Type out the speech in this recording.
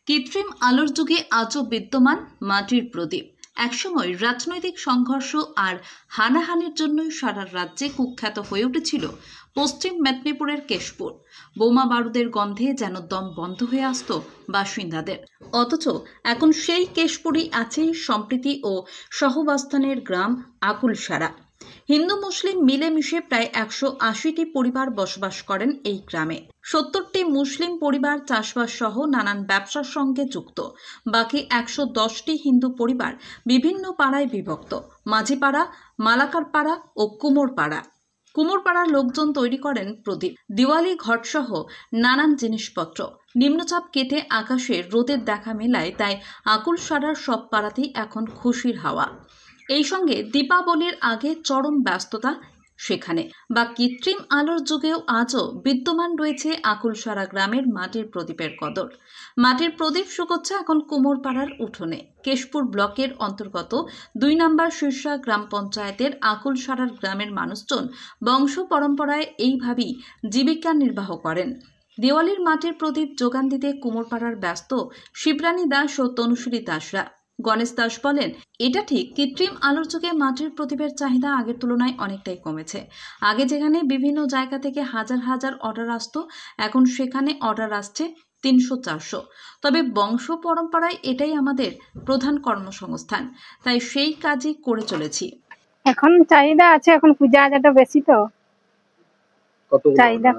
কৃত্রিম আলোর যুগে আজও বিদ্যমান মাটির প্রদীপ। একসময় রাজনৈতিক সংঘর্ষ আর হানাহানির জন্যই সারা রাজ্যে কুখ্যাত হয়ে উঠেছিল পশ্চিম মেদিনীপুরের কেশপুর। বোমা বারুদের গন্ধে যেন দম বন্ধ হয়ে আসত বাসিন্দাদের। অথচ এখন সেই কেশপুরই আছে সম্প্রীতি ও সহাবস্থানের গ্রাম আকুলসারা। হিন্দু মুসলিম মিলেমিশে প্রায় 180টি পরিবার বসবাস করেন এই গ্রামে। 70টি মুসলিম পরিবার চাষবাস সহ নানান ব্যবসার সঙ্গে যুক্ত। বাকি 110টি হিন্দু পরিবার বিভিন্ন পাড়ায় বিভক্ত: মাঝিপাড়া, মালাকারপাড়া ও কুমোরপাড়া। কুমোরপাড়ার লোকজন তৈরি করেন প্রদীপ, দিওয়ালি ঘটসহ নানান জিনিসপত্র। নিম্নচাপ কেটে আকাশে রোদের দেখা মেলায়, তাই আকুলসারার সব পাড়াতেই এখন খুশির হাওয়া। এই সঙ্গে দীপাবলির আগে চরম ব্যস্ততা সেখানে। বা কৃত্রিম আলোর যুগেও আজও বিদ্যমান রয়েছে আকুলসারা গ্রামের মাটির প্রদীপের কদর। মাটির প্রদীপ শুকোচ্ছে এখন কুমোরপাড়ার উঠোনে। কেশপুর ব্লকের অন্তর্গত 2 নম্বর শীর্ষা গ্রাম পঞ্চায়েতের আকুলসারার গ্রামের মানুষজন বংশ পরম্পরায় এইভাবেই জীবিকা নির্বাহ করেন। দেওয়ালির মাটির প্রদীপ যোগান দিতে কুমোরপাড়ার ব্যস্ত শিবরানী দাস ও তনুশ্রী দাসরা। গণেশ দাস বলেন, এটা ঠিক, কৃত্রিম আলোর যুগে মাটির প্রদীপের চাহিদা আগের তুলনায় অনেকটাই কমেছে। আগে যেখানে বিভিন্ন জায়গা থেকে হাজার হাজার অর্ডার আসতো, এখন সেখানে অর্ডার আসছে 300-400। তবে বংশ পরম্পরায় এটাই আমাদের প্রধান কর্মসংস্থান, তাই সেই কাজই করে চলেছি। এখন চাহিদা আছে, এখন পূজা যেটা বেশি তো চাহিদা।